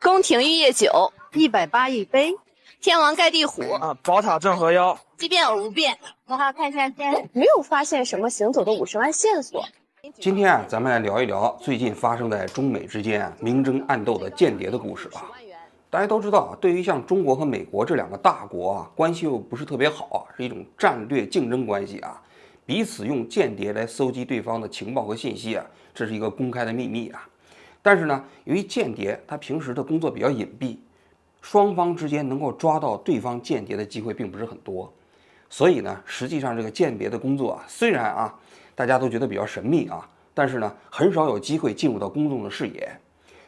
宫廷玉液酒180一杯。天王盖地虎宝塔镇河妖。奇变偶无变。我好看一下先。没有发现什么行走的50万线索。今天啊，咱们来聊一聊最近发生在中美之间明争暗斗的间谍的故事吧。大家都知道，对于像中国和美国这两个大国啊，关系又不是特别好，是一种战略竞争关系啊，彼此用间谍来搜集对方的情报和信息啊，这是一个公开的秘密啊。但是呢，由于间谍他平时的工作比较隐蔽，双方之间能够抓到对方间谍的机会并不是很多，所以呢，实际上这个间谍的工作啊，虽然啊大家都觉得比较神秘啊，但是呢，很少有机会进入到公众的视野。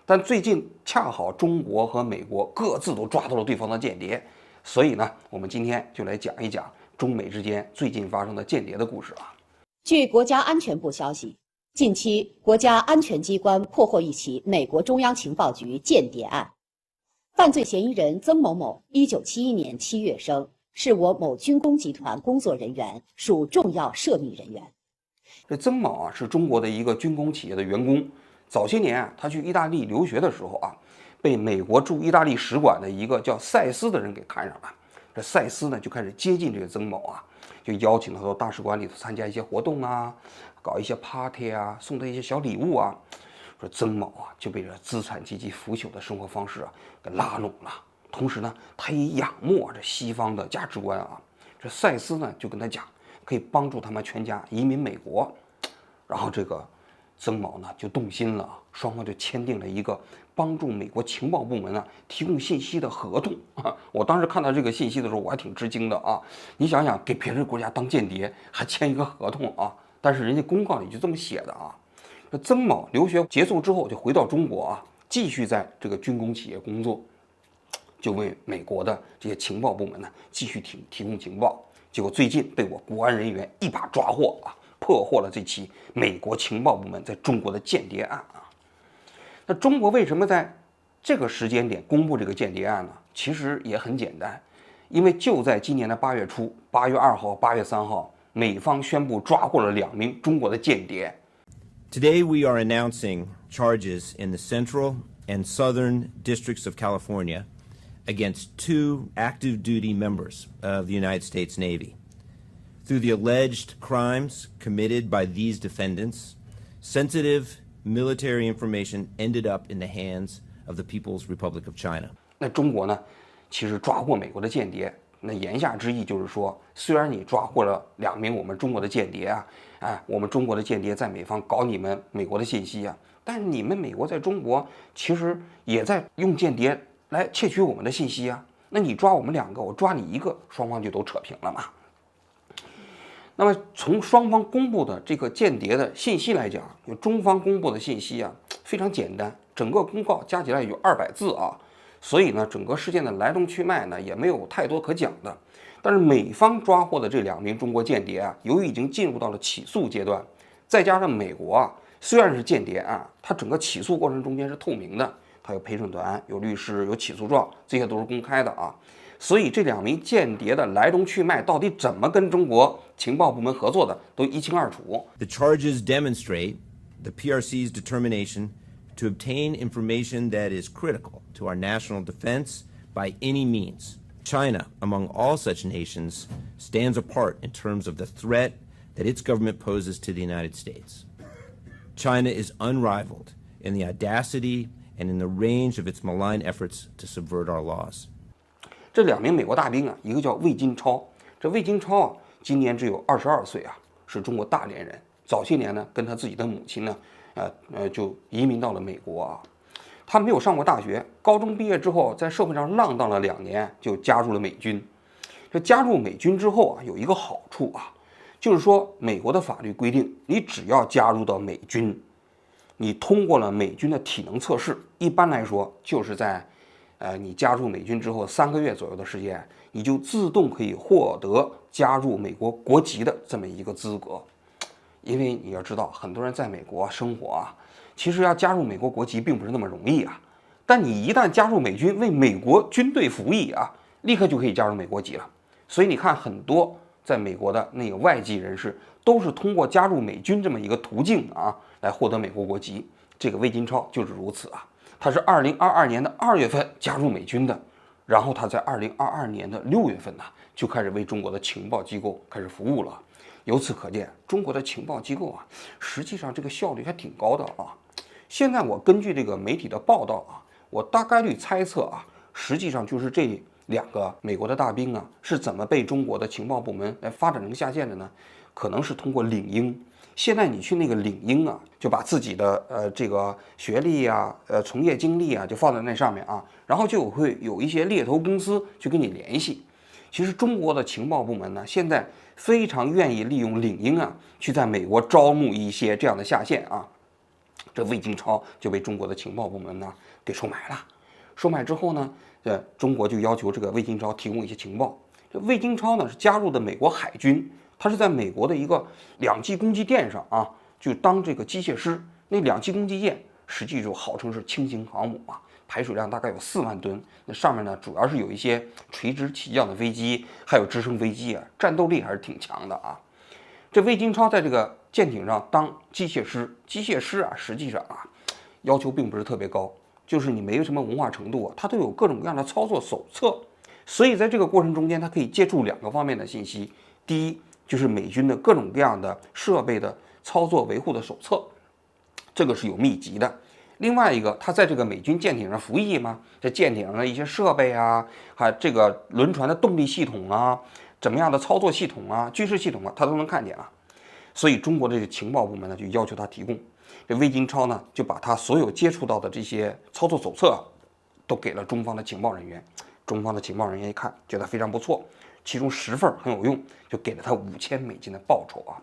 但最近恰好中国和美国各自都抓到了对方的间谍，所以呢，我们今天就来讲一讲中美之间最近发生的间谍的故事啊。据国家安全部消息，近期国家安全机关破获一起美国中央情报局间谍案。犯罪嫌疑人曾某某，1971年7月生，是我某军工集团工作人员，属重要涉密人员。这曾某啊，是中国的一个军工企业的员工。早些年啊，他去意大利留学的时候啊，被美国驻意大利使馆的一个叫赛斯的人给看上了。这赛斯呢，就开始接近这个曾某啊，就邀请他到大使馆里头参加一些活动啊，搞一些 party 啊，送他一些小礼物啊。说曾某啊，就被这资产阶级腐朽的生活方式啊给拉拢了。同时呢，他也仰慕这西方的价值观啊。这赛斯呢，就跟他讲，可以帮助他们全家移民美国。然后这个曾某呢就动心了，双方就签订了一个帮助美国情报部门啊提供信息的合同啊。我当时看到这个信息的时候，我还挺吃惊的啊。你想想，给别人国家当间谍还签一个合同啊？但是人家公告里就这么写的啊。这曾某留学结束之后就回到中国啊，继续在这个军工企业工作，就为美国的这些情报部门呢继续提供情报。结果最近被我国安人员一把抓获啊，破获了这起美国情报部门在中国的间谍案啊。那中国为什么在这个时间点公布这个间谍案呢？其实也很简单，因为就在今年的8月初，8月2号、8月3号，美方宣布抓获了2名中国的间谍。Today we are announcing charges in the Central and Southern Districts of California against 2 active duty members of the United States Navy. Through the alleged crimes committed by these defendants, sensitive military information ended up in the hands of the People's Republic of China. 那中国呢，其实抓获美国的间谍，那言下之意就是说，虽然你抓获了2名我们中国的间谍啊，我们中国的间谍在美方搞你们美国的信息啊，但是你们美国在中国其实也在用间谍来窃取我们的信息啊。那你抓我们2个，我抓你1个，双方就都扯平了嘛。那么从双方公布的这个间谍的信息来讲，有中方公布的信息啊，非常简单，整个公告加起来有200字啊，所以呢，整个事件的来龙去脉呢也没有太多可讲的。但是美方抓获的这2名中国间谍啊，由于已经进入到了起诉阶段，再加上美国啊虽然是间谍案，它整个起诉过程中间是透明的，它有陪审团、有律师、有起诉状，这些都是公开的啊。所以这2名间谍的来龙去脉到底怎么跟中国情报部门合作的，都一清二楚。The charges demonstrate the PRC's determination to obtain information that is critical to our national defense by any means. China, among all such nations, stands apart in terms of the threat that its government poses to the United States. China is unrivaled in the audacity and in the range of its malign efforts to subvert our laws. 这2名美国大兵啊，一个叫魏金超，这魏金超啊，今年只有22岁啊，是中国大连人。早些年呢，跟他自己的母亲呢，就移民到了美国啊。他没有上过大学，高中毕业之后，在社会上浪荡了2年，就加入了美军。这加入美军之后啊，有一个好处啊，就是说美国的法律规定，你只要加入到美军，你通过了美军的体能测试，一般来说就是在你加入美军之后3个月左右的时间，你就自动可以获得加入美国国籍的这么一个资格。因为你要知道，很多人在美国生活啊，其实要加入美国国籍并不是那么容易啊。但你一旦加入美军，为美国军队服役啊，立刻就可以加入美国籍了。所以你看，很多在美国的那个外籍人士都是通过加入美军这么一个途径啊，来获得美国国籍。这个魏金超就是如此啊。他是2022年的2月份加入美军的，然后他在2022年的6月份呢，就开始为中国的情报机构开始服务了。由此可见，中国的情报机构啊，实际上这个效率还挺高的啊。现在我根据这个媒体的报道啊，我大概率猜测啊，实际上就是这2个美国的大兵啊，是怎么被中国的情报部门来发展成下线的呢？可能是通过领英。现在你去那个领英啊，就把自己的这个学历啊、从业经历啊，就放在那上面啊，然后就会有一些猎头公司去跟你联系。其实中国的情报部门呢，现在非常愿意利用领英啊，去在美国招募一些这样的下线啊。这魏京超就被中国的情报部门呢给收买了。收买之后呢，中国就要求这个魏京超提供一些情报。这魏京超呢是加入的美国海军，他是在美国的一个两栖攻击舰上啊，就当这个机械师。那两栖攻击舰实际就号称是轻型航母啊，排水量大概有4万吨。那上面呢主要是有一些垂直起降的飞机，还有直升飞机啊，战斗力还是挺强的啊。这魏京超在这个舰艇上当机械师，机械师啊，实际上啊，要求并不是特别高，就是你没有什么文化程度啊，他都有各种各样的操作手册。所以在这个过程中间，他可以接触2个方面的信息。第一，就是美军的各种各样的设备的操作维护的手册，这个是有秘籍的。另外一个，他在这个美军舰艇上服役嘛，这舰艇上的一些设备啊，还有这个轮船的动力系统啊，怎么样的操作系统啊、军事系统啊，他都能看见啊。所以中国的这个情报部门呢，就要求他提供。这魏京超呢，就把他所有接触到的这些操作手册都给了中方的情报人员。中方的情报人员一看，觉得非常不错，其中10份很有用，就给了他$5000的报酬啊。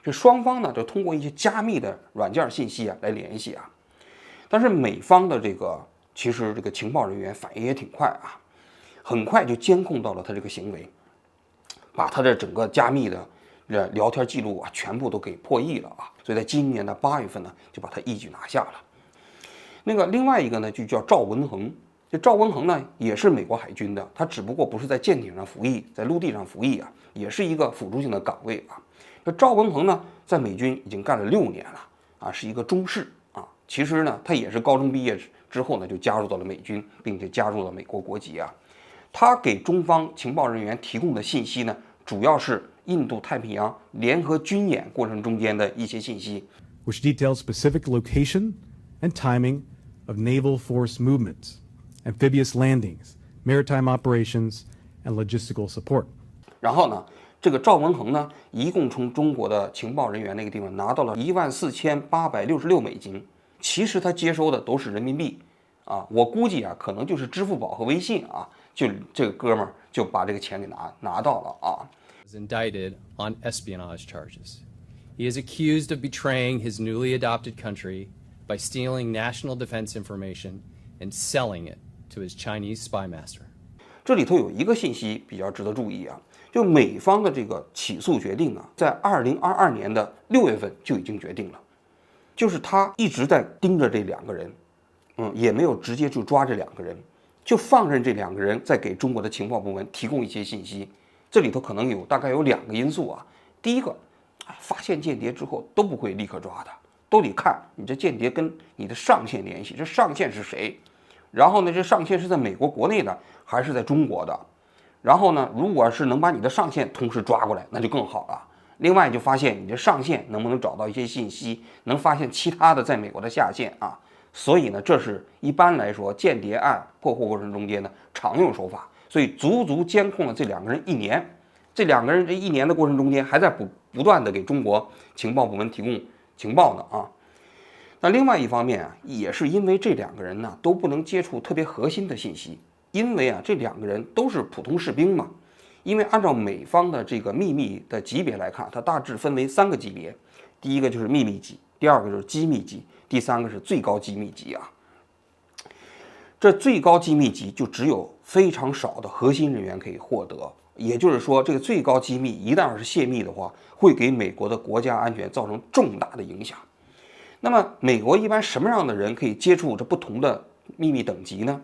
这双方呢，就通过一些加密的软件信息啊来联系啊。但是美方的其实这个情报人员反应也挺快啊，很快就监控到了他这个行为，把他的整个加密的聊天记录啊全部都给破译了啊。所以在今年的8月份呢，就把他一举拿下了。另外一个呢，就叫赵文恒。这赵文恒呢，也是美国海军的，他只不过不是在舰艇上服役，在陆地上服役啊，也是一个辅助性的岗位啊。这赵文恒呢，在美军已经干了6年了啊，是一个中士啊。其实呢，他也是高中毕业之后呢，就加入到了美军，并且加入了美国国籍啊。他给中方情报人员提供的信息呢，主要是印度太平洋联合军演过程中间的一些信息 ，which details specific location and timing of naval force movements, amphibious landings, maritime operations, and logistical support. 然后呢，这个赵文恒呢，一共从中国的情报人员那个地方拿到了$14866，其实他接收的都是人民币啊，我估计啊，可能就是支付宝和微信啊，就这个哥们儿就把这个钱给拿到了啊。Was indicted on espionage charges. He is accused of betraying his newly adopted country by stealing national defense information and selling it to his Chinese spy master. 这里头有一个信息比较值得注意啊，就美方的这个起诉决定啊，在2022年的6月份就已经决定了，就是他一直在盯着这2个人，也没有直接就抓这2个人，就放任这2个人在给中国的情报部门提供一些信息。这里头可能大概有2个因素啊。第一个，发现间谍之后都不会立刻抓的，都得看你这间谍跟你的上线联系，这上线是谁，然后呢，这上线是在美国国内的还是在中国的，然后呢，如果是能把你的上线同时抓过来，那就更好了。另外就发现你这上线能不能找到一些信息，能发现其他的在美国的下线啊。所以呢，这是一般来说间谍案破获过程中间的常用手法。所以足足监控了这2个人1年，这2个人这1年的过程中间还在不断的给中国情报部门提供情报呢啊。那另外一方面啊，也是因为这2个人呢都不能接触特别核心的信息，因为啊这2个人都是普通士兵嘛。因为按照美方的这个秘密的级别来看，它大致分为3个级别，第一个就是秘密级，第2个就是机密级，第3个是最高机密级啊。这最高机密级就只有非常少的核心人员可以获得，也就是说，这个最高机密一旦是泄密的话，会给美国的国家安全造成重大的影响。那么，美国一般什么样的人可以接触这不同的秘密等级呢？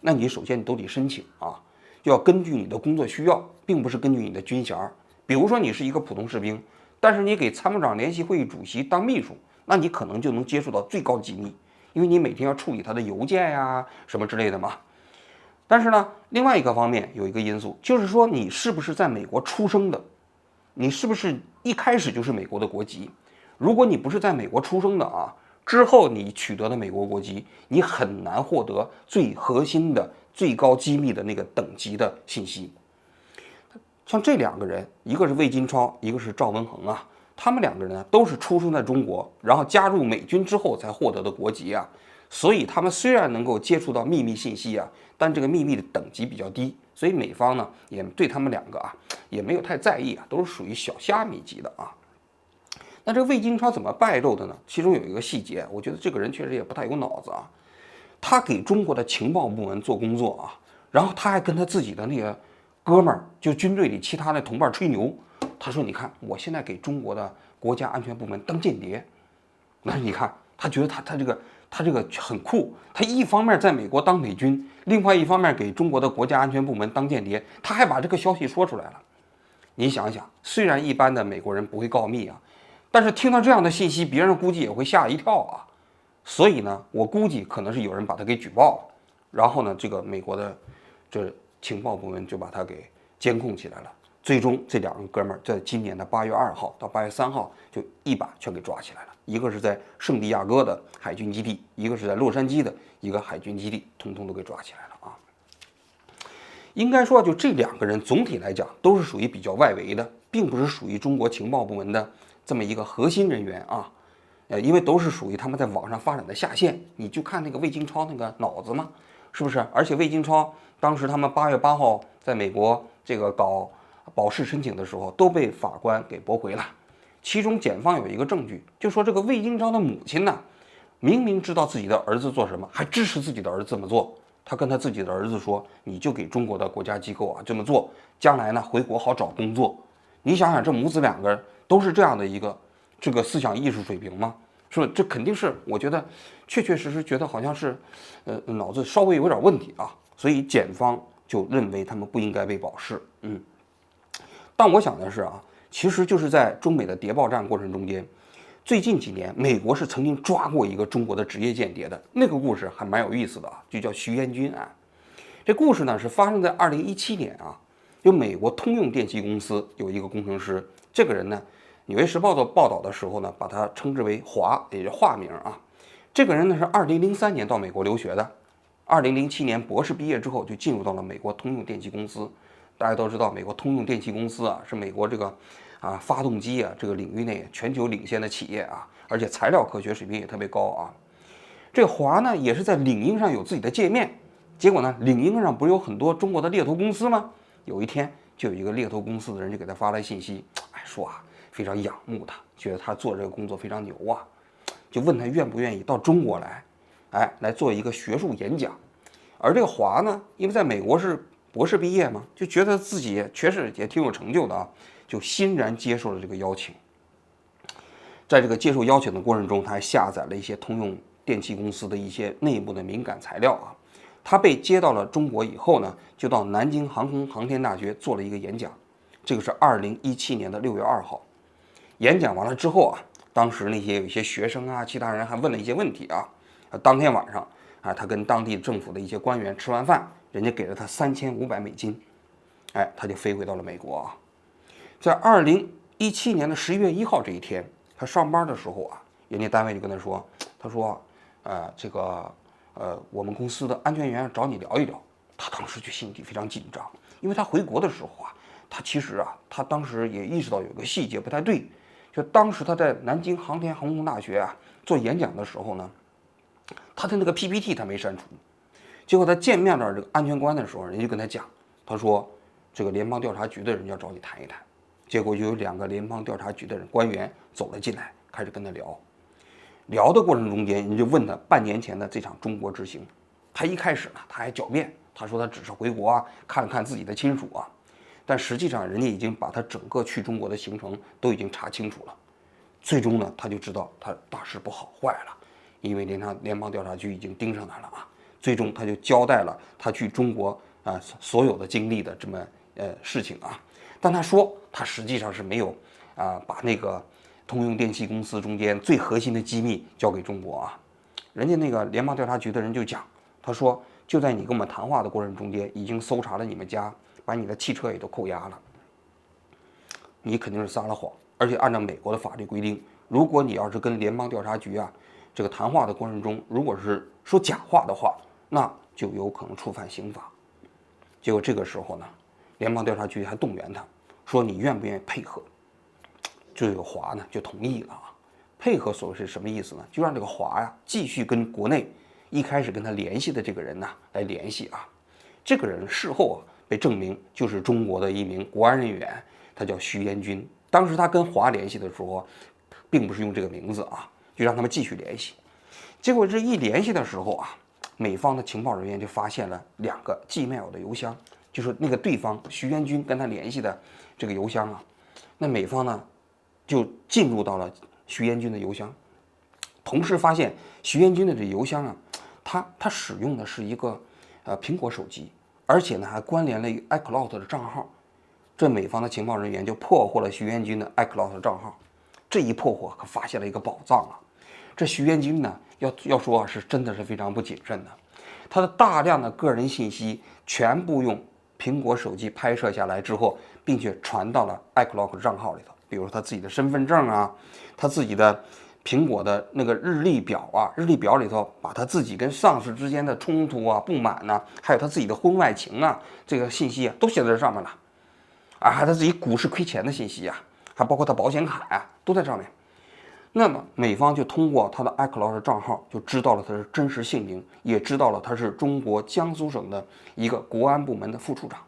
那你首先你都得申请啊，就要根据你的工作需要，并不是根据你的军衔。比如说你是一个普通士兵，但是你给参谋长联席会议主席当秘书，那你可能就能接触到最高机密。因为你每天要处理他的邮件呀什么之类的嘛。但是呢，另外一个方面有一个因素，就是说你是不是在美国出生的，你是不是一开始就是美国的国籍？如果你不是在美国出生的啊，之后你取得的美国国籍，你很难获得最核心的、最高机密的那个等级的信息。像这两个人，一个是魏金超，一个是赵文恒啊，他们两个人呢都是出生在中国，然后加入美军之后才获得的国籍啊。所以他们虽然能够接触到秘密信息啊，但这个秘密的等级比较低，所以美方呢也对他们两个啊也没有太在意啊，都是属于小虾米级的啊。那这个魏金超怎么败露的呢？其中有一个细节，我觉得这个人确实也不太有脑子啊。他给中国的情报部门做工作啊，然后他还跟他自己的那个哥们儿，就军队里其他的同伴吹牛。他说：“你看，我现在给中国的国家安全部门当间谍。”那你看，他觉得他这个很酷。他一方面在美国当美军，另外一方面给中国的国家安全部门当间谍，他还把这个消息说出来了。你想想，虽然一般的美国人不会告密啊，但是听到这样的信息，别人估计也会吓一跳啊。所以呢，我估计可能是有人把他给举报了，然后呢，这个美国的这情报部门就把他给监控起来了。最终这两个哥们儿在今年的8月2号到8月3号就一把全给抓起来了，一个是在圣地亚哥的海军基地，一个是在洛杉矶的一个海军基地，通通都给抓起来了啊。应该说，就这两个人总体来讲都是属于比较外围的，并不是属于中国情报部门的这么一个核心人员啊。因为都是属于他们在网上发展的下线。你就看那个魏金超那个脑子嘛，是不是？而且魏金超当时他们8月8号在美国这个搞保释申请的时候，都被法官给驳回了。其中检方有一个证据，就说这个魏金超的母亲呢，明明知道自己的儿子做什么，还支持自己的儿子这么做。他跟他自己的儿子说：“你就给中国的国家机构啊这么做，将来呢回国好找工作。”你想想，这母子两个都是这样的一个这个思想艺术水平吗？是吧？这肯定是，我觉得确实觉得好像是，脑子稍微有点问题啊。所以检方就认为他们不应该被保释。但我想的是啊，其实就是在中美的谍报战过程中间，最近几年美国是曾经抓过一个中国的职业间谍的，那个故事还蛮有意思的啊，就叫徐延军案。这故事呢是发生在2017年啊，就美国通用电气公司有一个工程师，这个人呢，《纽约时报》做报道的时候呢，把他称之为华，也是化名啊。这个人呢是2003年到美国留学的，2007年博士毕业之后就进入到了美国通用电气公司。大家都知道，美国通用电气公司啊是美国这个发动机啊这个领域内全球领先的企业啊，而且材料科学水平也特别高啊。这华呢也是在领英上有自己的界面，结果呢领英上不是有很多中国的猎头公司吗？有一天就有一个猎头公司的人就给他发来信息，说啊非常仰慕他，觉得他做这个工作非常牛啊，就问他愿不愿意到中国来，来做一个学术演讲。而这个华呢，因为在美国是博士毕业嘛，就觉得自己确实也挺有成就的啊，就欣然接受了这个邀请。在这个接受邀请的过程中，他还下载了一些通用电气公司的一些内部的敏感材料啊。他被接到了中国以后呢，就到南京航空航天大学做了一个演讲，这个是2017年的6月2号。演讲完了之后啊，当时那些有一些学生啊，其他人还问了一些问题啊。当天晚上啊，他跟当地政府的一些官员吃完饭，人家给了他$3500，他就飞回到了美国啊。在2017年的11月1号这一天，他上班的时候啊，人家单位就跟他说，我们公司的安全员找你聊一聊。他当时就心里非常紧张，因为他回国的时候啊，他当时也意识到有个细节不太对，就当时他在南京航天航空大学啊做演讲的时候呢，他的那个 PPT 他没删除，结果他见面了这个安全官的时候，人家就跟他讲，他说这个联邦调查局的人要找你谈一谈。结果就有2个联邦调查局的官员走了进来，开始跟他聊的过程中间，人就问他半年前的这场中国之行。他一开始呢，他还狡辩，他说他只是回国啊，看了看自己的亲属啊，但实际上人家已经把他整个去中国的行程都已经查清楚了。最终呢，他就知道他大事不好，坏了，因为联邦调查局已经盯上他了啊。最终他就交代了他去中国所有的经历的这么事情啊。但他说他实际上是没有把那个通用电气公司中间最核心的机密交给中国啊。人家那个联邦调查局的人就讲，他说就在你跟我们谈话的过程中间，已经搜查了你们家，把你的汽车也都扣押了，你肯定是撒了谎。而且按照美国的法律规定，如果你要是跟联邦调查局啊这个谈话的过程中，如果是说假话的话，那就有可能触犯刑法。结果这个时候呢，联邦调查局还动员他，说你愿不愿意配合？这个华呢就同意了啊。配合所谓是什么意思呢？就让这个华呀继续跟国内一开始跟他联系的这个人呢来联系啊。这个人事后啊被证明就是中国的一名国安人员，他叫徐延军。当时他跟华联系的时候，并不是用这个名字啊，就让他们继续联系。结果这一联系的时候啊，美方的情报人员就发现了2个 Gmail 的邮箱，就是那个对方徐延军跟他联系的这个邮箱啊。那美方呢就进入到了徐延军的邮箱，同时发现徐延军的这邮箱啊，他使用的是一个苹果手机，而且呢还关联了一个 iCloud 的账号。这美方的情报人员就破获了徐延军的 iCloud 的账号。这一破获可发现了一个宝藏啊！这徐延军呢，要说是真的是非常不谨慎的，他的大量的个人信息全部用苹果手机拍摄下来之后，并且传到了 iCloud 账号里头。比如他自己的身份证啊，他自己的苹果的那个日历表啊，日历表里头把他自己跟上司之间的冲突啊、不满呐，还有他自己的婚外情啊，这个信息啊，都写在这上面了。啊，还有他自己股市亏钱的信息啊，还包括他保险卡呀，都在上面。那么美方就通过他的 iCloud 账号就知道了他的真实姓名，也知道了他是中国江苏省的一个国安部门的副处长。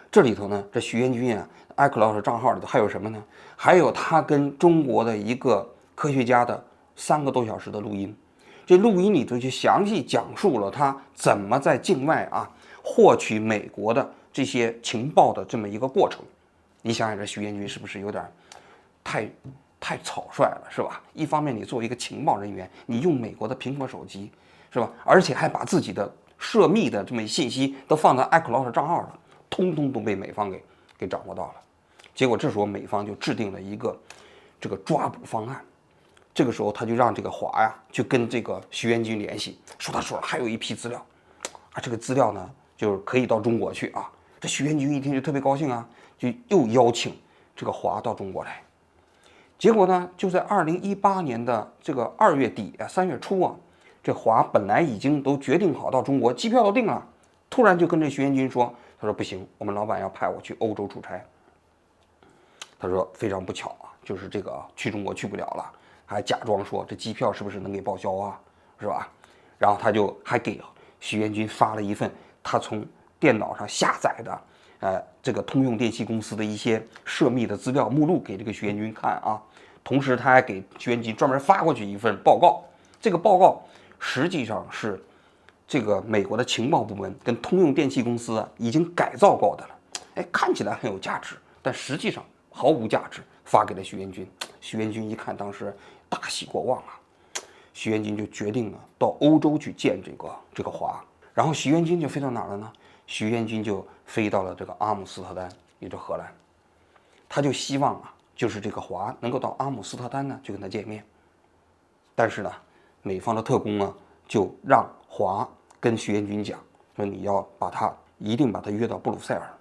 这里头呢，这徐延军啊 iCloud 账号里头还有什么呢？还有他跟中国的一个科学家的3个多小时的录音。这录音里头就详细讲述了他怎么在境外啊获取美国的这些情报的这么一个过程。你想想，这徐延军是不是有点太草率了，是吧？一方面你作为一个情报人员，你用美国的苹果手机，是吧？而且还把自己的涉密的这么信息都放在 iCloud 账号上，通通都被美方给掌握到了。结果这时候美方就制定了一个这个抓捕方案。这个时候他就让这个华呀就跟这个徐延军联系，说他手上还有一批资料啊，这个资料呢就是可以到中国去啊。这徐延军一听就特别高兴啊，就又邀请这个华到中国来。结果呢，就在2018年的这个2月底啊、3月初啊，这华本来已经都决定好到中国，机票都定了，突然就跟这徐延军说，他说不行，我们老板要派我去欧洲出差。他说非常不巧啊，就是这个去中国去不了了，还假装说这机票是不是能给报销啊，是吧？然后他就还给徐延军发了一份他从电脑上下载的这个通用电气公司的一些涉密的资料目录给这个徐延军看啊，同时他还给徐延军专门发过去一份报告，这个报告实际上是这个美国的情报部门跟通用电气公司啊已经改造过的了，哎，看起来很有价值，但实际上毫无价值，发给了徐延军。徐延军一看，当时大喜过望啊，徐延军就决定了到欧洲去见这个华，然后徐延军就飞到哪儿了呢？徐延军就飞到了这个阿姆斯特丹，也就是荷兰。他就希望啊，就是这个华能够到阿姆斯特丹呢，去跟他见面。但是呢，美方的特工呢，就让华跟徐延军讲，说你要一定把他约到布鲁塞尔。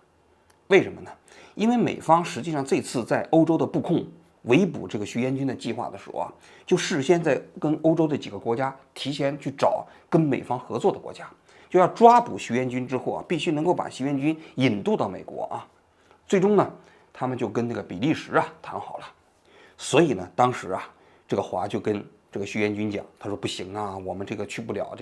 为什么呢？因为美方实际上这次在欧洲的布控围捕这个徐延军的计划的时候啊，就事先在跟欧洲的几个国家提前去找跟美方合作的国家。就要抓捕徐延军之后啊，必须能够把徐延军引渡到美国啊。最终呢，他们就跟这个比利时啊谈好了。所以呢，当时啊，这个华就跟这个徐延军讲，他说不行啊，我们这个去不了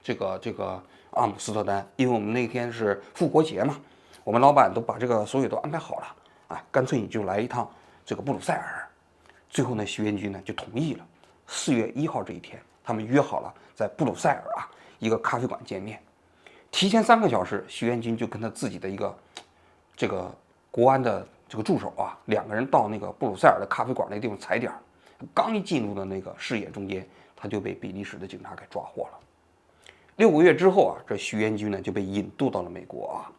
这个阿姆斯特丹，因为我们那天是复活节嘛，我们老板都把这个所有都安排好了，哎，干脆你就来一趟这个布鲁塞尔。最后呢，徐延军呢就同意了。4月1号这一天，他们约好了在布鲁塞尔啊一个咖啡馆见面。提前3个小时，徐延军就跟他自己的一个这个国安的这个助手啊，2个人到那个布鲁塞尔的咖啡馆那个地方踩点。刚一进入的那个视野中间，他就被比利时的警察给抓获了。6个月之后啊，这徐延军呢就被引渡到了美国啊。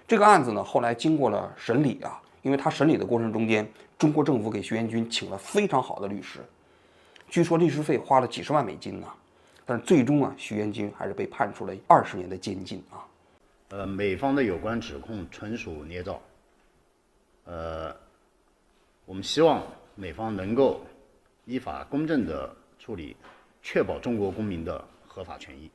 这个案子呢后来经过了审理啊，因为他审理的过程中间，中国政府给徐延军请了非常好的律师。据说律师费花了几十万美金呢。但是最终啊，徐元军还是被判处了20年的监禁啊。美方的有关指控纯属捏造。我们希望美方能够依法公正的处理，确保中国公民的合法权益。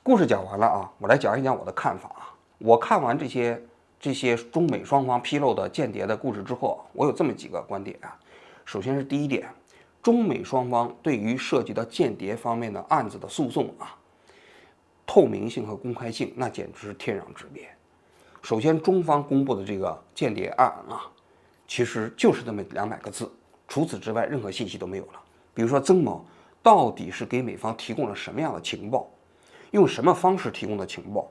故事讲完了啊，我来讲一讲我的看法啊。我看完这些中美双方披露的间谍的故事之后，我有这么几个观点啊。首先是第一点，中美双方对于涉及到间谍方面的案子的诉讼啊，透明性和公开性那简直是天壤之别。首先，中方公布的这个间谍案啊，其实就是这么200个字，除此之外任何信息都没有了。比如说曾某到底是给美方提供了什么样的情报，用什么方式提供的情报，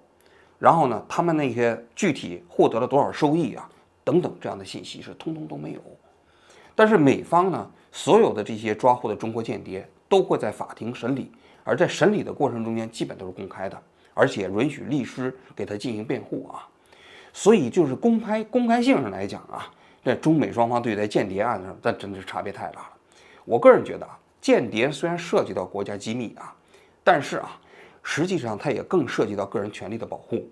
然后呢，他们那些具体获得了多少收益啊，等等这样的信息是通通都没有。但是美方呢，所有的这些抓获的中国间谍都会在法庭审理，而在审理的过程中间基本都是公开的，而且允许律师给他进行辩护啊。所以就是公开性上来讲啊，这中美双方对待间谍案上，那真的是差别太大了。我个人觉得啊，间谍虽然涉及到国家机密啊，但是啊，实际上它也更涉及到个人权利的保护。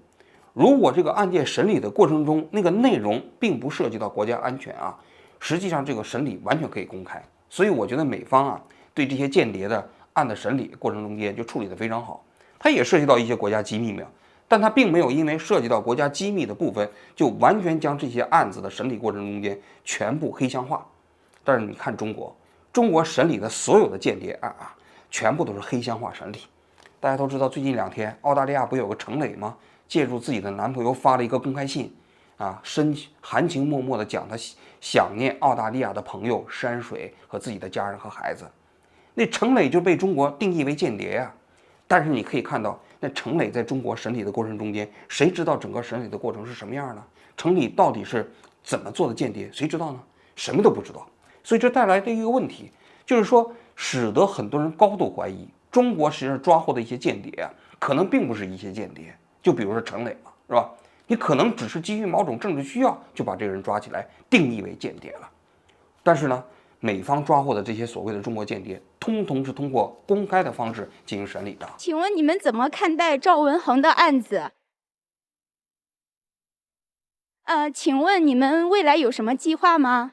如果这个案件审理的过程中，那个内容并不涉及到国家安全啊，实际上这个审理完全可以公开。所以我觉得美方啊，对这些间谍的案的审理过程中间就处理得非常好。它也涉及到一些国家机密没有，但它并没有因为涉及到国家机密的部分，就完全将这些案子的审理过程中间全部黑箱化。但是你看中国审理的所有的间谍案啊，全部都是黑箱化审理。大家都知道，最近2天澳大利亚不有个程磊吗？借助自己的男朋友发了一个公开信啊，含情脉脉地讲他想念澳大利亚的朋友山水和自己的家人和孩子。那程磊就被中国定义为间谍啊。但是你可以看到，那程磊在中国审理的过程中间，谁知道整个审理的过程是什么样呢？程磊到底是怎么做的间谍，谁知道呢？什么都不知道。所以这带来的一个问题，就是说，使得很多人高度怀疑，中国实际上抓获的一些间谍啊，可能并不是一些间谍。就比如说程磊嘛，是吧？你可能只是基于某种政治需要，就把这个人抓起来，定义为间谍了。但是呢，美方抓获的这些所谓的中国间谍，通通是通过公开的方式进行审理的。请问你们怎么看待赵文恒的案子？请问你们未来有什么计划吗？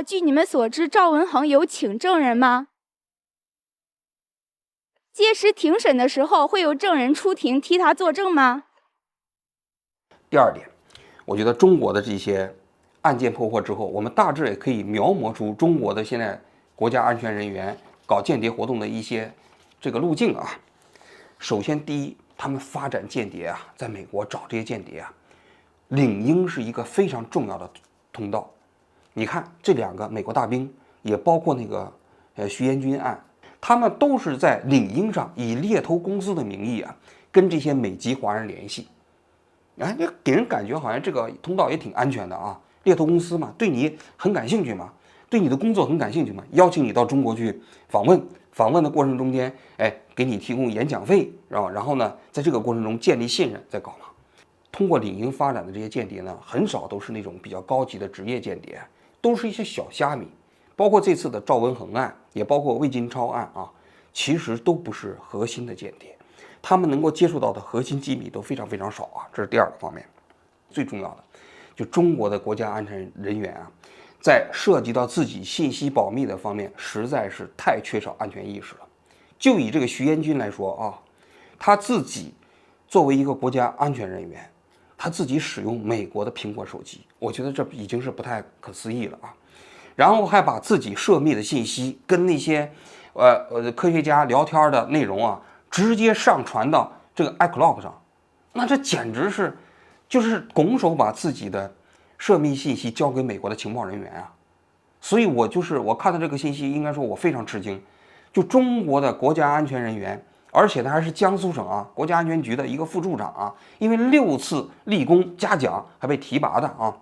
据你们所知，赵文恒有请证人吗？届时庭审的时候会有证人出庭替他作证吗？第二点，我觉得中国的这些案件破获之后，我们大致也可以描摹出中国的现在国家安全人员搞间谍活动的一些这个路径啊。首先，第一，他们发展间谍啊，在美国找这些间谍啊，领英是一个非常重要的通道。你看这2个美国大兵，也包括那个徐延军案，他们都是在领英上以猎头公司的名义啊，跟这些美籍华人联系。哎，你给人感觉好像这个通道也挺安全的啊，猎头公司嘛，对你很感兴趣嘛，对你的工作很感兴趣嘛，邀请你到中国去访问的过程中间，哎，给你提供演讲费，然后呢，在这个过程中建立信任，再搞嘛。通过领英发展的这些间谍呢，很少都是那种比较高级的职业间谍，都是一些小虾米。包括这次的赵文恒案，也包括魏金超案啊，其实都不是核心的间谍，他们能够接触到的核心机密都非常非常少啊。这是第2个方面。最重要的，就中国的国家安全人员啊，在涉及到自己信息保密的方面，实在是太缺少安全意识了。就以这个徐延军来说啊，他自己作为一个国家安全人员，他自己使用美国的苹果手机，我觉得这已经是不太可思议了啊。然后还把自己涉密的信息跟那些科学家聊天的内容啊，直接上传到这个 iCloud 上，那这简直是就是拱手把自己的涉密信息交给美国的情报人员啊。所以我看到这个信息，应该说我非常吃惊，就中国的国家安全人员，而且他还是江苏省啊国家安全局的一个副处长啊，因为6次立功嘉奖还被提拔的啊，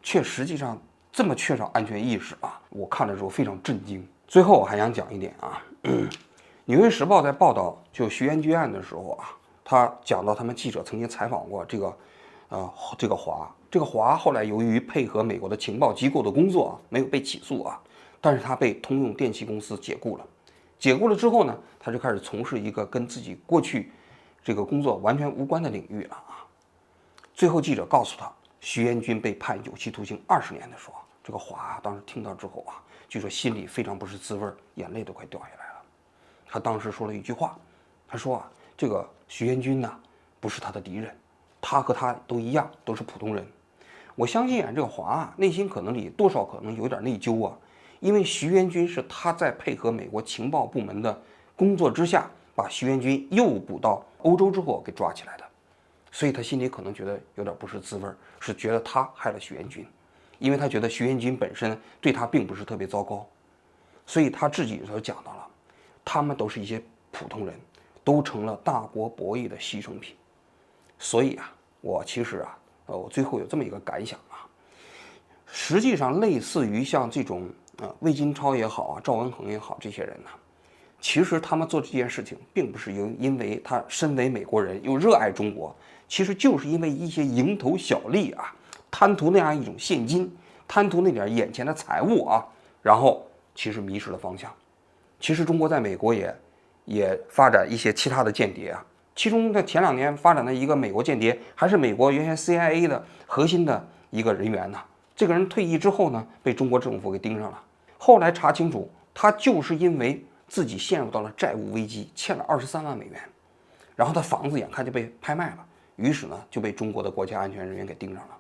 却实际上这么缺少安全意识啊！我看的时候非常震惊。最后我还想讲一点啊，纽约时报在报道就徐延军案的时候啊，他讲到他们记者曾经采访过这个华后来由于配合美国的情报机构的工作啊，没有被起诉啊，但是他被通用电气公司解雇了。解雇了之后呢，他就开始从事一个跟自己过去这个工作完全无关的领域了啊。最后记者告诉他，徐延军被判有期徒刑20年的时候，这个华当时听到之后啊，据说心里非常不是滋味，眼泪都快掉下来了。他当时说了一句话，他说啊，这个徐延军呢不是他的敌人，他和他都一样，都是普通人。我相信啊，这个华内心可能多少可能有点内疚啊，因为徐延军是他在配合美国情报部门的工作之下，把徐延军诱捕到欧洲之后给抓起来的，所以他心里可能觉得有点不是滋味，是觉得他害了徐延军，因为他觉得徐延军本身对他并不是特别糟糕，所以他自己所讲到了，他们都是一些普通人，都成了大国博弈的牺牲品。所以啊，我其实啊，我最后有这么一个感想啊，实际上类似于像这种魏金超也好啊，赵文恒也好，这些人呢，其实他们做这件事情，并不是因为他身为美国人又热爱中国，其实就是因为一些蝇头小利啊，贪图那样一种现金，贪图那点眼前的财物啊，然后其实迷失了方向。其实中国在美国也发展一些其他的间谍啊，其中的前2年发展的一个美国间谍，还是美国原先 CIA 的核心的一个人员呢。这个人退役之后呢，被中国政府给盯上了。后来查清楚，他就是因为自己陷入到了债务危机，欠了23万美元，然后他房子眼看就被拍卖了，于是呢就被中国的国家安全人员给盯上了。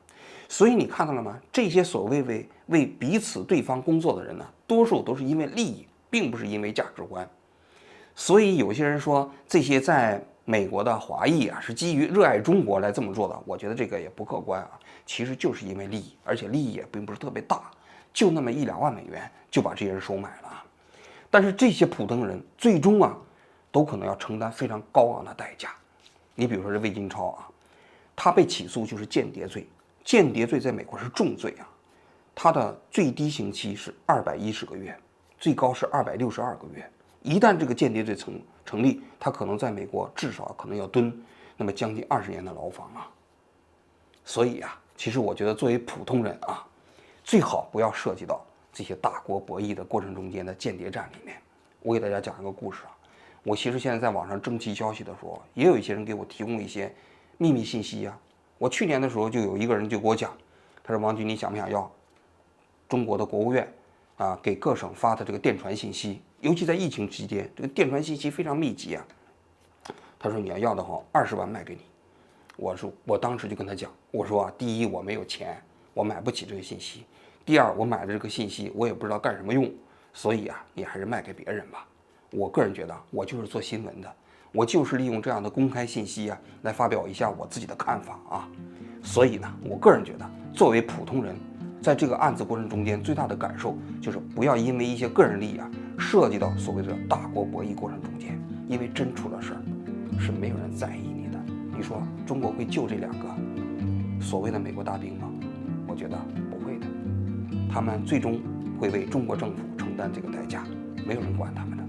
所以你看到了吗？这些所谓为彼此对方工作的人呢，多数都是因为利益，并不是因为价值观。所以有些人说这些在美国的华裔啊是基于热爱中国来这么做的，我觉得这个也不客观啊。其实就是因为利益，而且利益也并不是特别大，就那么1、2万美元就把这些人收买了。但是这些普通人最终啊，都可能要承担非常高昂的代价。你比如说这魏金超啊，他被起诉就是间谍罪，间谍罪在美国是重罪啊，他的最低刑期是210个月，最高是262个月。一旦这个间谍罪成立，他可能在美国至少可能要蹲那么将近20年的牢房啊。所以啊，其实我觉得作为普通人啊，最好不要涉及到这些大国博弈的过程中间的间谍战里面。我给大家讲一个故事啊，我其实现在在网上征集消息的时候，也有一些人给我提供一些秘密信息啊。我去年的时候就有一个人就给我讲，他说王军，你想不想要中国的国务院啊给各省发的这个电传信息，尤其在疫情期间，这个电传信息非常密集啊。他说你要的话，20万卖给你。我当时就跟他讲，我说啊，第一我没有钱，我买不起这个信息；第二我买的这个信息我也不知道干什么用，所以啊，你还是卖给别人吧。我个人觉得，我就是做新闻的，我就是利用这样的公开信息啊，来发表一下我自己的看法啊。所以呢，我个人觉得，作为普通人，在这个案子过程中间，最大的感受就是不要因为一些个人利益啊，涉及到所谓的大国博弈过程中间，因为真出了事儿，是没有人在意你的。你说中国会救这2个所谓的美国大兵吗？我觉得不会的，他们最终会为中国政府承担这个代价，没有人管他们的。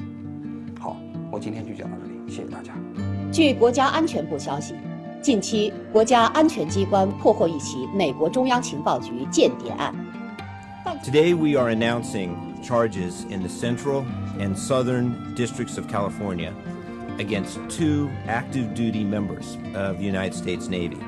好，我今天就讲到这里，谢谢大家。据国家安全部消息，近期国家安全机关破获一起美国中央情报局间谍案。Today we are announcing charges in the Central and Southern Districts of California against 2 active duty members of the United States Navy.